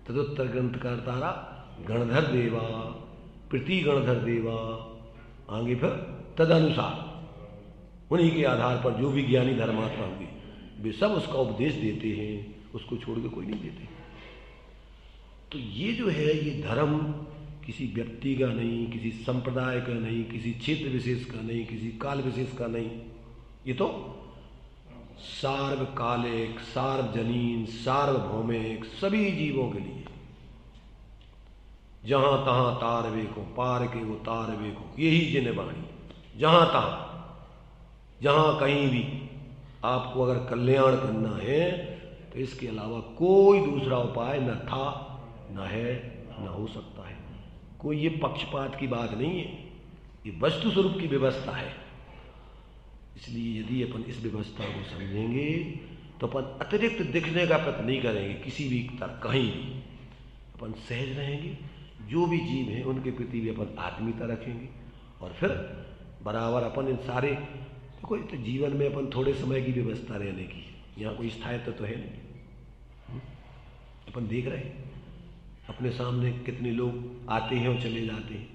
Speaker 1: तदुत्तर ग्रंथ करतारा गणधर देवा, प्रति गणधर देवा, आगे फिर तदनुसार उन्हीं के आधार पर जो भी ज्ञानी धर्मात्मा होंगे वे सब उसका उपदेश देते हैं, उसको छोड़ के कोई नहीं देते। तो ये जो है ये धर्म किसी व्यक्ति का नहीं, किसी संप्रदाय का नहीं, किसी क्षेत्र विशेष का नहीं, किसी काल विशेष का नहीं, ये तो सार्वकालिक, सार्वजनीन, सार्वभौमिक सभी जीवों के लिए। जहां तहां तार वेखो, पार के वो तार वेखो, यही जिन वाणी। जहां तहां, जहां कहीं भी आपको अगर कल्याण करना है तो इसके अलावा कोई दूसरा उपाय न था, न है, न हो सकता है। कोई ये पक्षपात की बात नहीं है, ये वस्तु स्वरूप की व्यवस्था है। इसलिए यदि अपन इस व्यवस्था को समझेंगे तो अपन अतिरिक्त दिखने का प्रयत्न नहीं करेंगे किसी भी तरह, कहीं भी अपन सहज रहेंगे। जो भी जीव हैं उनके प्रति भी अपन आत्मीयता रखेंगे और फिर बराबर अपन इन सारे, देखो तो जीवन में अपन थोड़े समय की व्यवस्था रहने की, यहाँ कोई स्थायित्व तो है नहीं। अपन देख रहे हैं अपने सामने कितने लोग आते हैं और चले जाते हैं,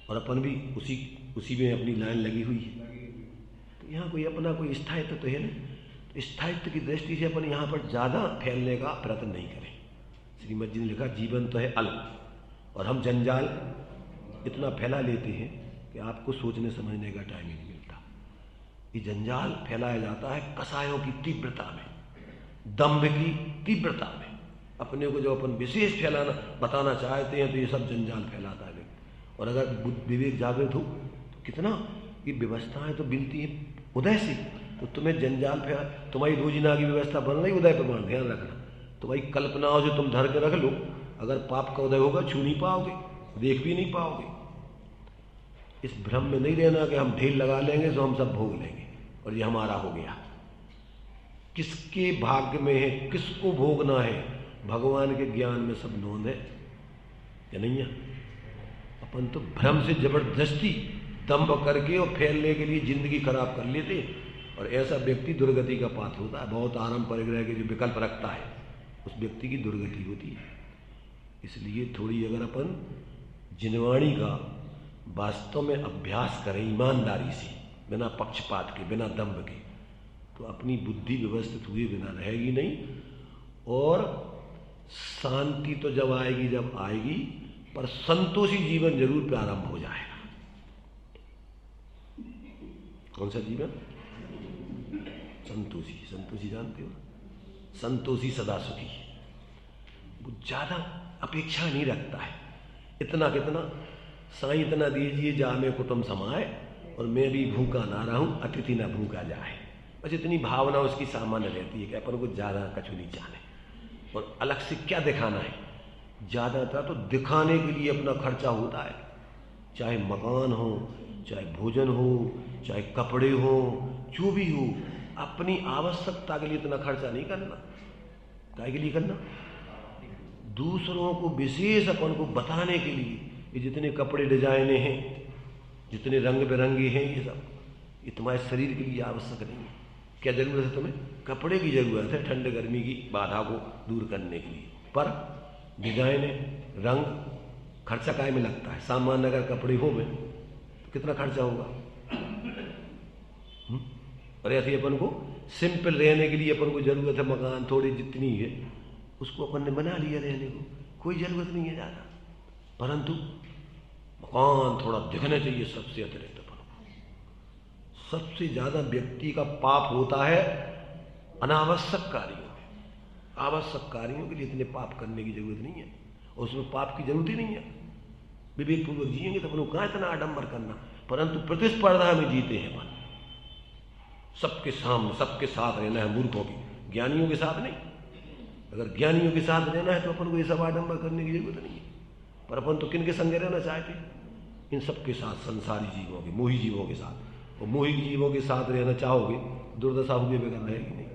Speaker 1: और अपन भी उसी में अपनी लाइन लगी हुई है। तो यहाँ कोई अपना कोई स्थायित्व तो है नहीं। तो स्थायित्व की दृष्टि से अपन यहाँ पर ज़्यादा फैलने का प्रयत्न नहीं करें। श्रीमद जी ने लिखा जीवन तो है अल्प, और हम जंजाल इतना फैला लेते हैं कि आपको सोचने समझने का टाइम ही नहीं मिलता। ये जंजाल फैलाया जाता है कसायों की तीव्रता में, दंभ की तीव्रता में। अपने को जो अपन विशेष फैलाना बताना चाहते हैं तो ये सब जंजाल फैलाता है। और अगर विवेक जागृत हो तो कितना ये व्यवस्थाएं तो बिनती है उदय से। तो तुम्हें जंजाल फैला, तुम्हारी रोजिना की व्यवस्था बन रही उदय प्रमाण, ध्यान रखना। तुम्हारी कल्पनाओं से तुम धर के रख लो, अगर पाप का उदय होगा छू नहीं पाओगे, देख भी नहीं पाओगे। इस भ्रम में नहीं रहना कि हम ढेर लगा लेंगे तो हम सब भोग लेंगे और ये हमारा हो गया। किसके भाग्य में है, किसको भोगना है, भगवान के ज्ञान में सब नोंद है या नहीं है। अपन तो भ्रम से जबरदस्ती दंभ करके और फैलने के लिए जिंदगी खराब कर लेते, और ऐसा व्यक्ति दुर्गति का पात्र होता है। बहुत आराम परिग्रह के जो विकल्प रखता है उस व्यक्ति की दुर्गति होती है। इसलिए थोड़ी अगर अपन जिनवाणी का वास्तव में अभ्यास करें ईमानदारी से, बिना पक्षपात के, बिना दंभ के, तो अपनी बुद्धि व्यवस्थित हुए बिना रहेगी नहीं। और शांति तो जब आएगी पर संतोषी जीवन जरूर प्रारंभ हो जाएगा। कौन सा जीवन? संतोषी। संतोषी जानते हो, संतोषी सदा सुखी। वो ज्यादा अपेक्षा नहीं रखता है, इतना कितना साईं इतना दीजिए जा में कुटुंब समाए और मैं भी भूखा ना रहूं, अतिथि ना भूखा जाए। बस इतनी भावना उसकी सामान्य रहती है कि अपन को ज्यादा कछु नहीं चाहे। और अलग से क्या दिखाना है, ज्यादातर तो दिखाने के लिए अपना खर्चा होता है। चाहे मकान हो, चाहे भोजन हो, चाहे कपड़े हो, जो भी हो, अपनी आवश्यकता के लिए इतना खर्चा नहीं करना। काय के लिए करना? दूसरों को विशेष अपन को बताने के लिए। ये जितने कपड़े डिजाइने हैं, जितने रंग बिरंगे हैं, ये सब ये तुम्हारे शरीर के लिए आवश्यक नहीं है। क्या जरूरत है तुम्हें? कपड़े की जरूरत है ठंड गर्मी की बाधा को दूर करने के लिए। पर डिजाइन, रंग, खर्चा काय में लगता है? सामान्य अगर कपड़े हो में तो कितना खर्चा होगा? और ऐसे अपन को सिंपल रहने के लिए अपन को जरूरत है मकान थोड़ी जितनी है उसको अपन ने बना लिया रहने को, कोई जरूरत नहीं है ज़्यादा। परंतु मकान थोड़ा दिखना चाहिए सबसे अतिरिक्त अपन को। सबसे ज़्यादा व्यक्ति का पाप होता है अनावश्यक कार्यों में। आवश्यक कार्यों के लिए इतने पाप करने की जरूरत नहीं है, और उसमें पाप की जरूरत ही नहीं है। विवेक पूर्वक जिएंगे तो अपन को कहाँ इतना आडंबर करना। परंतु प्रतिस्पर्धा में जीते हैं अपन, सबके सामने सबके साथ रहना है, मूर्खों की, ज्ञानियों के साथ नहीं। अगर ज्ञानियों के साथ रहना है तो अपन को ये सब आडंबर करने की जरूरत नहीं है। पर अपन तो किन के संग रहना चाहते? इन सब के साथ, संसारी जीवों के, मोही जीवों के साथ। और मोही जीवों के साथ रहना चाहोगे, दुर्दशा हुए बगैर रहेगी नहीं।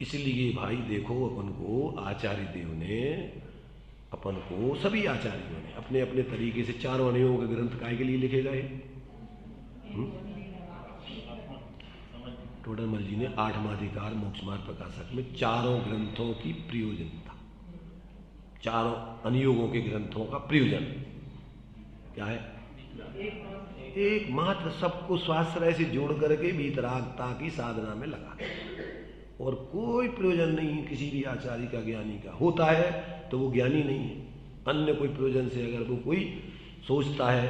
Speaker 1: इसलिए भाई देखो, अपन को आचार्य देव ने, अपन को सभी आचार्यों ने अपने अपने तरीके से चारों अनियों के ग्रंथ काय के लिए लिखे गए। टोडरमल जी ने 8वां अधिकार मोक्ष मार्ग प्रकाशक में चारों ग्रंथों की प्रयोजनता, चारों अनुयोगों के ग्रंथों का प्रयोजन क्या है? एकमात्र सबको स्वाश्रय से जोड़ करके वीतरागता की साधना में लगा, और कोई प्रयोजन नहीं है किसी भी आचार्य का, ज्ञानी का। होता है तो वो ज्ञानी नहीं है, अन्य कोई प्रयोजन से अगर वो कोई सोचता है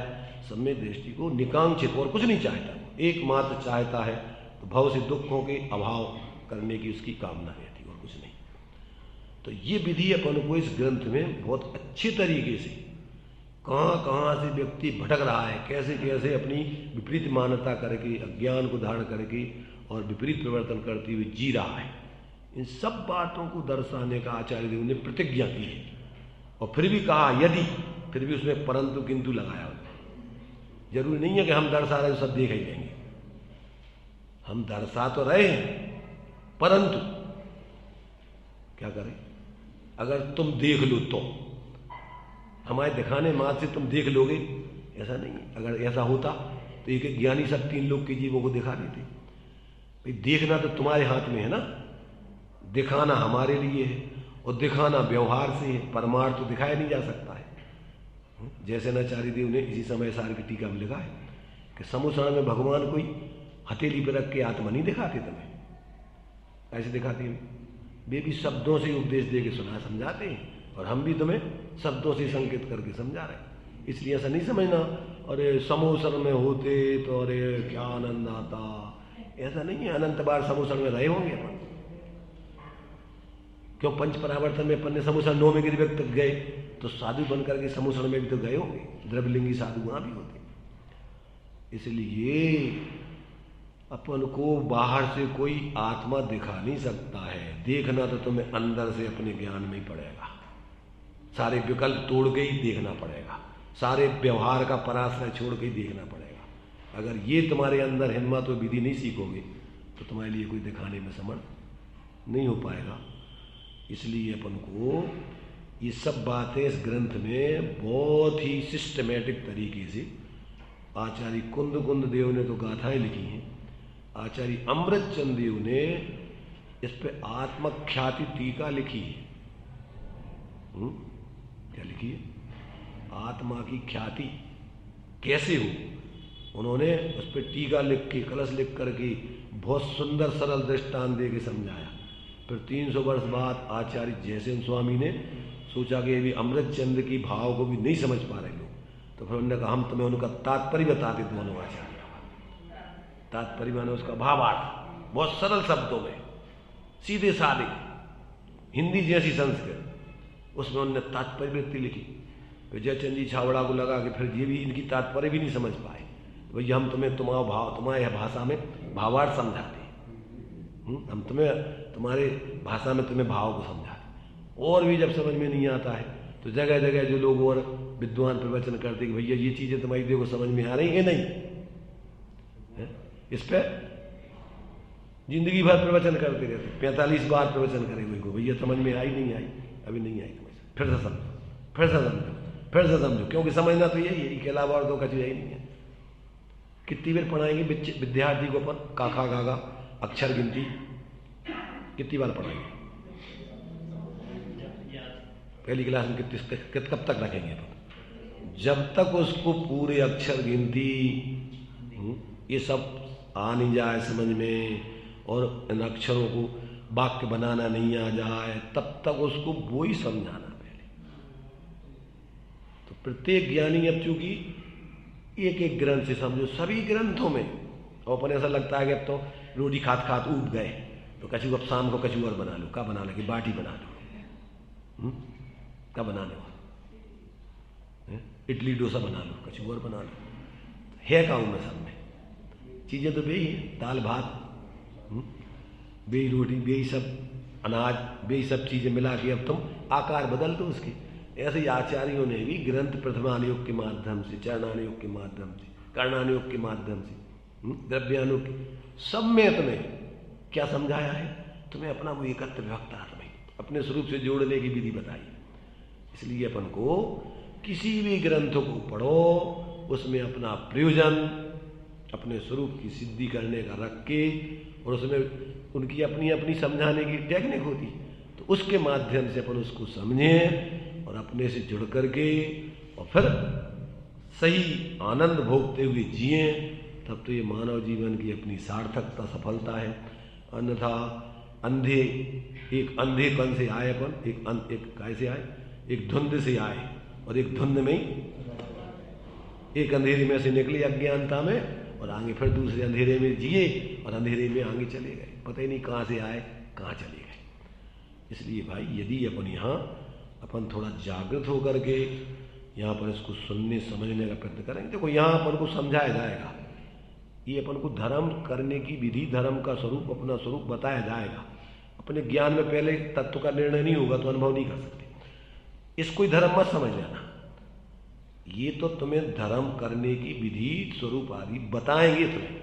Speaker 1: सम्यक दृष्टि को निकांक्षित और कुछ नहीं चाहता, एकमात्र चाहता है तो भव से दुखों के अभाव करने की उसकी कामना रहती और कुछ नहीं। तो ये विधि अपन को इस ग्रंथ में बहुत अच्छे तरीके से, कहाँ कहाँ से व्यक्ति भटक रहा है, कैसे कैसे अपनी विपरीत मान्यता करके, अज्ञान को धारण करके और विपरीत परिवर्तन करते हुए जी रहा है, इन सब बातों को दर्शाने का आचार्य देव ने प्रतिज्ञा की है। और फिर भी कहा यदि, फिर भी उसमें परंतु किंतु लगाया। जरूरी नहीं है कि हम दर्शा रहे सब देख ही लेंगे, हम दर्शा तो रहे हैं, परंतु क्या करें? अगर तुम देख लो तो, हमारे दिखाने मात्र से तुम देख लोगे ऐसा नहीं है। अगर ऐसा होता तो एक एक ज्ञानी सब 3 लोग के जीवों को दिखा देते। भाई देखना तो तुम्हारे हाथ में है ना, दिखाना हमारे लिए है, और दिखाना व्यवहार से है, परमार्थ तो दिखाया नहीं जा सकता है। जैसे नाचार्य देव ने इसी समय सार की टीका में लिखा है कि समुसरण में भगवान कोई हथेली पर रख के आत्मा नहीं दिखाते तुम्हें, ऐसे दिखाते हैं, वे भी शब्दों से उपदेश दे के सुना समझाते हैं, और हम भी तुम्हें शब्दों से संकेत करके समझा रहे हैं। इसलिए ऐसा नहीं समझना अरे समोसर में होते तो अरे क्या आनंद आता, ऐसा नहीं है। अनंत बार समोसर में रहे होंगे अपन, क्यों? पंच परावर्तन में अपन ने समोसर 9 में गिर व्यक्त गए, तो साधु बन करके समोसर में भी तो गए होंगे, द्रव्यलिंगी साधु वहां भी होते। इसलिए अपन को बाहर से कोई आत्मा दिखा नहीं सकता है, देखना तो तुम्हें अंदर से अपने ज्ञान में ही पड़ेगा। सारे विकल्प तोड़ के ही देखना पड़ेगा, सारे व्यवहार का पराश्रय छोड़ के ही देखना पड़ेगा। अगर ये तुम्हारे अंदर हिम्मत और विधि नहीं सीखोगे तो तुम्हारे लिए कोई दिखाने में समर्थ नहीं हो पाएगा। इसलिए अपन को ये सब बातें इस ग्रंथ में बहुत ही सिस्टमेटिक तरीके से आचार्य कुंद देव ने तो गाथाएं लिखी हैं, आचार्य अमृतचंद देव ने इस पे आत्मख्याति टीका लिखी है। क्या लिखी है? आत्मा की ख्याति कैसे हो, उन्होंने उस पर टीका लिख के, कलश लिख करके बहुत सुंदर सरल दृष्टांत दे के समझाया। फिर 300 वर्ष बाद आचार्य जयसेन स्वामी ने सोचा कि भी अमृतचंद की भाव को भी नहीं समझ पा रहे लोग, तो फिर उन्होंने कहा हम तुम्हें उनका तात्पर्य बताते दोनों आचार्य। तात्पर्य माने उसका भावार्थ बहुत सरल शब्दों में, सीधे साधे, हिंदी जैसी संस्कृत, उसमें उन्होंने तात्पर्य वृत्ति लिखी। फिर जयचंद जी छावड़ा को लगा कि फिर ये भी इनकी तात्पर्य भी नहीं समझ पाए, भैया हम तुम्हें तुम्हारे भाषा में भावार्थ समझाते, हम तुम्हारे भाषा में तुम्हें भाव को समझाते। और भी जब समझ में नहीं आता है तो जगह जगह जो लोग और विद्वान प्रवचन करते कि भैया ये चीजें तुम्हारी देखो समझ में आ रही है नहीं है? इस पर जिंदगी भर प्रवचन करते रहते, 45 बार प्रवचन करेंगे को, भैया समझ में आई नहीं आई, अभी नहीं आई समझ, फिर से समझो, फिर से समझो, फिर से समझो, क्योंकि समझना तो यही है, इसके अलावा और दो कचू यही नहीं है। कितनी बार पढ़ाएंगे विद्यार्थी को अपन काका गागा अक्षर गिनती कितनी बार पढ़ाएंगे? पहली क्लास में कब तक रखेंगे अपन? जब तक उसको पूरे अक्षर गिनती ये सब आ नहीं जाए समझ में, और इन अक्षरों को वाक्य बनाना नहीं आ जाए, तब तक उसको वो ही समझाना पहले। तो प्रत्येक ज्ञानी अब चूंकि एक एक ग्रंथ से समझो, सभी ग्रंथों में, और अपन ऐसा लगता है कि अब तो रोटी खात खात ऊब गए तो कचू अब शाम को कचू और बना लो, क्या बना लो कि बाटी बना लो, क्या बनाने वाला, इडली डोसा बना लो, कचू और बना लो, है क्या उनमें सब में चीज़ें तो बेही है, दाल भात बेही रोटी बेही सब अनाज बेही सब चीज़ें मिला के अब तुम आकार बदल दो उसके, ऐसे ही आचार्यों ने भी ग्रंथ प्रथमानुयोग के माध्यम से, चरणानुयोग के माध्यम से, कर्णानुयोग के माध्यम से, द्रव्यानुयोग, सब में तुम्हें क्या समझाया है? तुम्हें अपना वो एकत्र विभक्तार्थ में अपने स्वरूप से जोड़ने की विधि बताई। इसलिए अपन को किसी भी ग्रंथ को पढ़ो, उसमें अपना प्रयोजन अपने स्वरूप की सिद्धि करने का रख के, और उसमें उनकी अपनी अपनी समझाने की टेक्निक होती, तो उसके माध्यम से अपन उसको समझें और अपने से जुड़ करके और फिर सही आनंद भोगते हुए जिए, तब तो ये मानव जीवन की अपनी सार्थकता, सफलता है। अन्यथा अंधे, एक अंधे कण से आए अपन, एक कैसे आए, एक धुंध से आए और एक धुंध में एक अंधेरे में से निकले अज्ञानता में, और आगे फिर दूसरे अंधेरे में जिए और अंधेरे में आगे चले गए, पता ही नहीं कहाँ से आए कहाँ चले गए। इसलिए भाई यदि अपन यहाँ अपन थोड़ा जागृत होकर के यहाँ पर इसको सुनने समझने का प्रयत्न करेंगे, देखो यहाँ अपन को समझाया जाएगा, ये अपन को धर्म करने की विधि, धर्म का स्वरूप, अपना स्वरूप बताया जाएगा। अपने ज्ञान में पहले तत्व का निर्णय नहीं होगा तो अनुभव नहीं कर सकते। इसको धर्म मत समझ लेना, ये तो तुम्हें धर्म करने की विधि, स्वरूप आदि बताएंगे तुम्हें।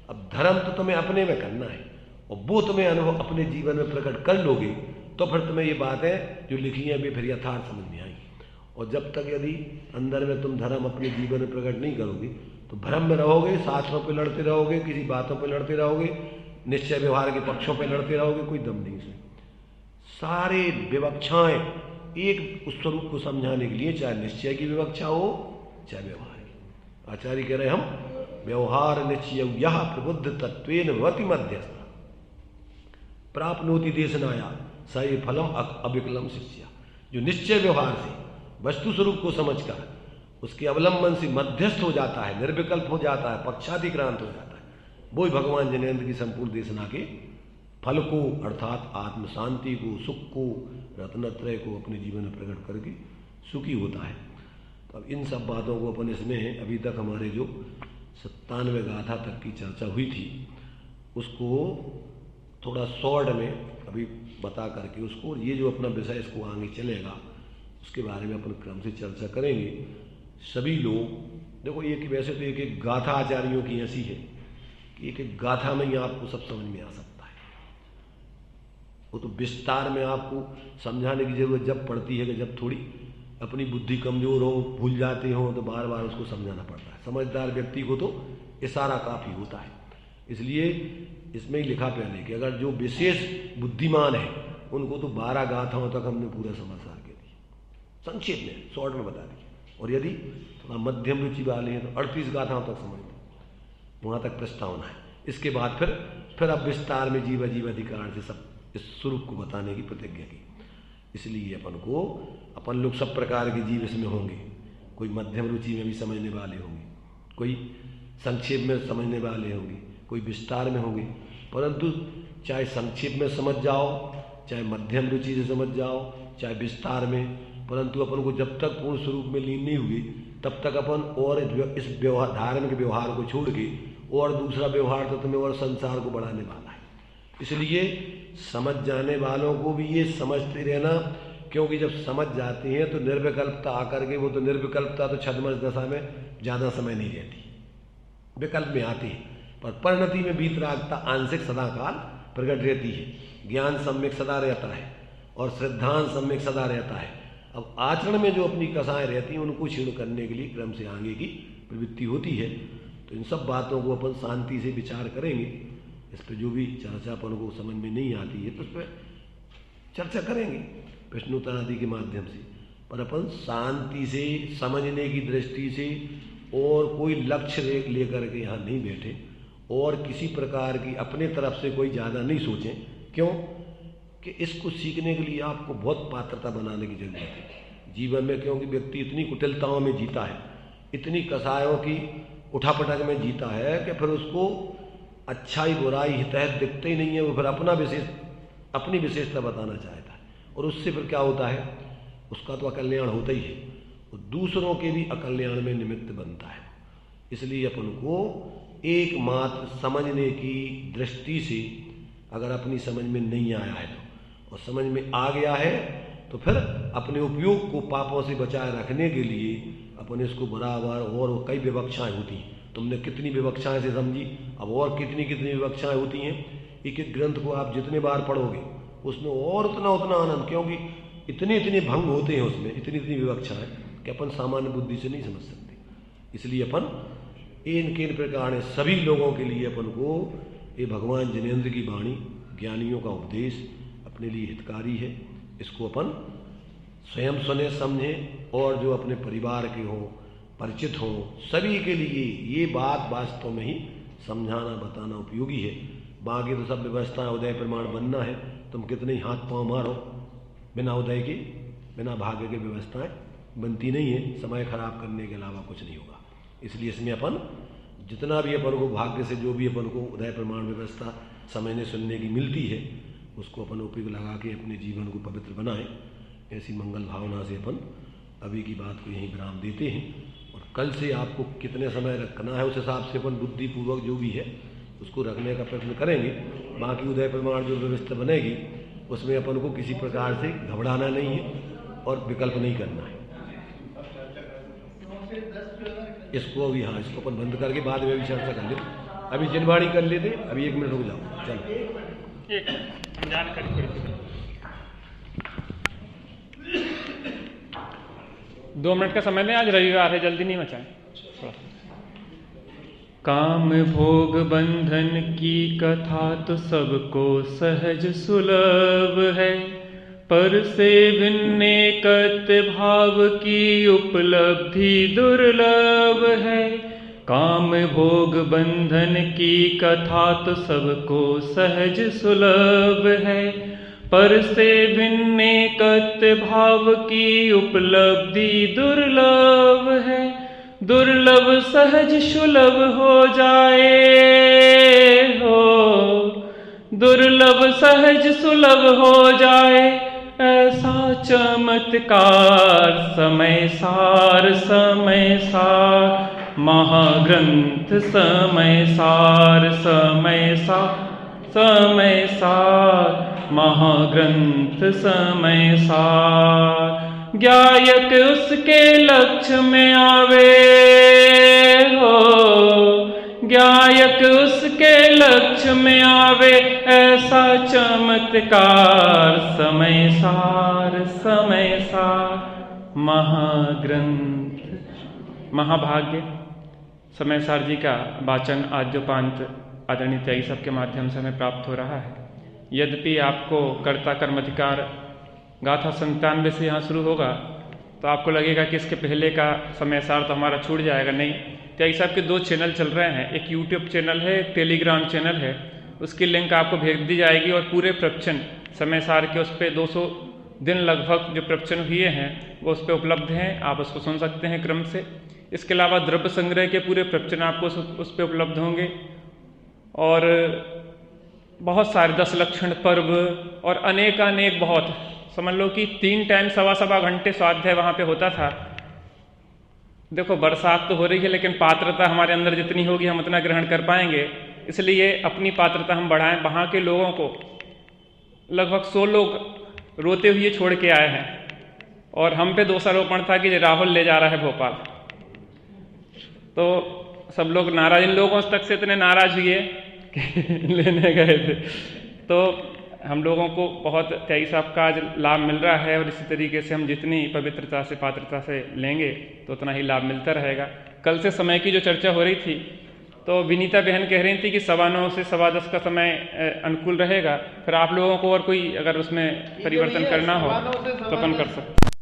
Speaker 1: अब धर्म तो तुम्हें अपने में करना है, और वो तुम्हें अनुभव अपने जीवन में प्रकट कर लोगे तो फिर तुम्हें ये बातें जो लिखी हैं वे फिर यथार्थ समझ में आएंगी। और जब तक यदि अंदर में तुम धर्म अपने जीवन में प्रकट नहीं करोगे तो भ्रम में रहोगे, शास्त्रों पे लड़ते रहोगे, किसी बातों पे लड़ते रहोगे, निश्चय व्यवहार के पक्षों पे लड़ते रहोगे, कोई दम नहीं से। सारे विवक्षाएं एक उस स्वरूप को समझाने के लिए, चाहे निश्चय की विवक्षा हो चाहे व्यवहार की। आचार्य कह रहे हम व्यवहार निश्चय यह प्रबुद्ध तत्वेन भवति मध्यस्थ प्राप्नोति देशनाया सही फलम अविकलम शिष्या। जो निश्चय व्यवहार से वस्तु स्वरूप को समझकर उसके अवलंबन से मध्यस्थ हो जाता है, निर्विकल्प हो जाता है, पक्षाधिक्रांत हो जाता है, वो ही भगवान जिनेन्द्र की संपूर्ण देशना के फल को, अर्थात आत्म शांति को, सुख को, रत्नत्रय को अपने जीवन में प्रकट करके सुखी होता है। तो अब इन सब बातों को अपन इसमें अभी तक हमारे जो 97 गाथा तक की चर्चा हुई थी उसको थोड़ा शॉर्ट में अभी बता करके उसको, ये जो अपना विषय इसको आगे चलेगा उसके बारे में अपन क्रम से चर्चा करेंगे। सभी लोग देखो, एक वैसे तो एक एक गाथा आचार्यों की ऐसी है कि एक एक गाथा में ही आपको सब समझ में आ सकता है। वो तो विस्तार में आपको समझाने की जरूरत जब पड़ती है कि जब थोड़ी अपनी बुद्धि कमजोर हो, भूल जाते हो, तो बार बार उसको समझाना पड़ता है। समझदार व्यक्ति को तो इशारा काफी होता है। इसलिए इसमें ही लिखा पहले कि अगर जो विशेष बुद्धिमान है उनको तो 12 गाथाओं तक हमने पूरा समाचार के दिए, संक्षेप में शॉर्ट में बता दिया। और यदि थोड़ा मध्यम रुचि वाले हैं तो 38 गाथाओं तक समझ लो, वहाँ तक प्रस्तावना है। इसके बाद फिर अब विस्तार में जीव अधिकार से सब इस स्वरूप को बताने की प्रतिज्ञा की। इसलिए अपन लोग सब प्रकार के जीव इसमें होंगे, कोई मध्यम रुचि में भी समझने वाले होंगे, कोई संक्षेप में समझने वाले होंगे, कोई विस्तार में होंगे। परंतु चाहे संक्षेप में समझ जाओ, चाहे मध्यम रुचि से समझ जाओ, चाहे विस्तार में, परंतु अपन को जब तक पूर्ण स्वरूप में लीन नहीं हुए तब तक अपन और इस व्यवहार, धार्मिक व्यवहार को छोड़ के और दूसरा व्यवहार तो तुम्हें और संसार को बढ़ाने वाला है। इसलिए समझ जाने वालों को भी ये समझते रहना, क्योंकि जब समझ जाते हैं तो निर्विकल्पता आकर के, वो तो निर्विकल्पता तो छद्मस दशा में ज़्यादा समय नहीं रहती, विकल्प में आती है, पर परिणति में वीतरागता आंशिक सदाकाल प्रकट रहती है। ज्ञान सम्यक सदा रहता है और श्रद्धांत सम्यक सदा रहता है। अब आचरण में जो अपनी कसाएं रहती हैं उनको क्षीण करने के लिए क्रम से आगे की प्रवृत्ति होती है। तो इन सब बातों को अपन शांति से विचार करेंगे। इस पर जो भी चर्चा अपन को समझ में नहीं आती है तो उस पर चर्चा करेंगे प्रश्नोत्तर आदि के माध्यम से, पर अपन शांति से समझने की दृष्टि से और कोई लक्ष्य लेकर के यहाँ नहीं बैठे और किसी प्रकार की अपने तरफ से कोई ज़्यादा नहीं सोचें। क्यों कि इसको सीखने के लिए आपको बहुत पात्रता बनाने की जरूरत है जीवन में, क्योंकि व्यक्ति इतनी कुटिलताओं में जीता है, इतनी कसायों की उठापटक में जीता है कि फिर उसको अच्छाई बुराई हितैषी दिखते ही नहीं है। वो फिर अपनी विशेषता बताना चाहता है और उससे फिर क्या होता है, उसका तो अकल्याण होता ही है, वो दूसरों के भी अकल्याण में निमित्त बनता है। इसलिए अपन को एकमात्र समझने की दृष्टि से अगर अपनी समझ में नहीं आया है तो, और समझ में आ गया है तो फिर अपने उपयोग को पापों से बचाए रखने के लिए अपन इसको बराबर, और कई विवक्षाएँ होती हैं, तुमने कितनी विवक्षाएँ से समझी, अब और कितनी कितनी विवक्षाएँ होती हैं। एक एक ग्रंथ को आप जितने बार पढ़ोगे उसमें और उतना उतना आनंद, क्योंकि इतने इतने भंग होते हैं उसमें, इतनी इतनी विवक्षाएँ कि अपन सामान्य बुद्धि से नहीं समझ सकते। इसलिए अपन इन प्रकार सभी लोगों के लिए अपन को ये भगवान जिनेंद्र की वाणी, ज्ञानियों का उपदेश अपने लिए हितकारी है। इसको अपन स्वयं सुने समझें, और जो अपने परिवार के हों, परिचित हों, सभी के लिए ये बात वास्तव में ही समझाना बताना उपयोगी है। बाकी तो सब व्यवस्था उदय प्रमाण बनना है, तुम कितने ही हाथ पाँव मारो, बिना उदय के, बिना भाग्य के व्यवस्थाएं बनती नहीं है। समय खराब करने के अलावा कुछ नहीं होगा। इसलिए इसमें अपन जितना भी अपन को भाग्य से जो भी अपन को उदय प्रमाण व्यवस्था समझने सुनने की मिलती है, उसको अपन उपयोग लगा के अपने जीवन को पवित्र बनाएं। ऐसी मंगल भावना से अपन अभी की बात को यहीं विराम देते हैं, और कल से आपको कितने समय रखना है उस हिसाब से अपन बुद्धिपूर्वक जो भी है उसको रखने का प्रयत्न करेंगे। बाकी उदय प्रमाण जो व्यवस्था बनेगी उसमें अपन को किसी प्रकार से घबराना नहीं है और विकल्प नहीं करना है। इसको अभी, हाँ, इसको अपन बंद करके बाद में भी चर्चा कर ले। अभी जिनवाणी कर लेते, अभी 1 मिनट रुक जाओ। चलो
Speaker 2: एक जानकारी 2 मिनट का समय दें, आज रविवार है, जल्दी नहीं मचाएं। काम भोग बंधन की कथा तो सबको सहज सुलभ है, पर से भिन्न कत भाव की उपलब्धि दुर्लभ है। काम भोग बंधन की कथा तो सबको सहज सुलभ है, पर से भिन्न कत भाव की उपलब्धि दुर्लभ है। दुर्लभ सहज सुलभ हो जाए हो, दुर्लभ सहज सुलभ हो जाए, ऐसा चमत्कार समय सार समय सार महाग्रंथ समय सार समय सार समय सार महाग्रंथ समय सार। ज्ञायक उसके लक्ष्य में आवे हो, ज्ञायक उसके लक्ष्य में आवे, ऐसा चमत्कार समय सार महाग्रंथ। महाभाग्य समय सार जी का वाचन आद्योपांत आदरणीय त्यागी सब के माध्यम से हमें प्राप्त हो रहा है। यद्यपि आपको कर्ता कर्म अधिकार गाथा 97 से यहाँ शुरू होगा तो आपको लगेगा कि इसके पहले का समय सार तो हमारा छूट जाएगा। नहीं, त्यागी साहब के 2 चैनल चल रहे हैं, एक यूट्यूब चैनल है, एक टेलीग्राम चैनल है, उसकी लिंक आपको भेज दी जाएगी, और पूरे प्रवचन समय सार के उस पर 200 दिन लगभग जो प्रवचन हुए हैं वो उस पर उपलब्ध हैं, आप उसको सुन सकते हैं क्रम से। इसके अलावा द्रव्य संग्रह के पूरे प्रवचन आपको उस पर उपलब्ध होंगे, और बहुत सारे 10 लक्षण पर्व और अनेक बहुत, समझ लो कि 3 टाइम 1.25 घंटे स्वाध्याय वहाँ पे होता था। देखो बरसात तो हो रही है, लेकिन पात्रता हमारे अंदर जितनी होगी हम उतना ग्रहण कर पाएंगे, इसलिए अपनी पात्रता हम बढ़ाएं। वहाँ के लोगों को लगभग 100 लोग रोते हुए छोड़ के आए हैं, और हम पे दोषारोपण था कि राहुल ले जा रहा है भोपाल। तो सब लोग नाराज, इन लोगों तक से इतने नाराज हुए कि लेने गए थे। तो हम लोगों को बहुत त्यागी साहब का आज लाभ मिल रहा है, और इसी तरीके से हम जितनी पवित्रता से पात्रता से लेंगे तो उतना ही लाभ मिलता रहेगा। कल से समय की जो चर्चा हो रही थी, तो विनीता बहन कह रही थी कि 9:15 से 10:15 का समय अनुकूल रहेगा। फिर आप लोगों को और कोई अगर उसमें परिवर्तन करना हो तो अपन कर सकते।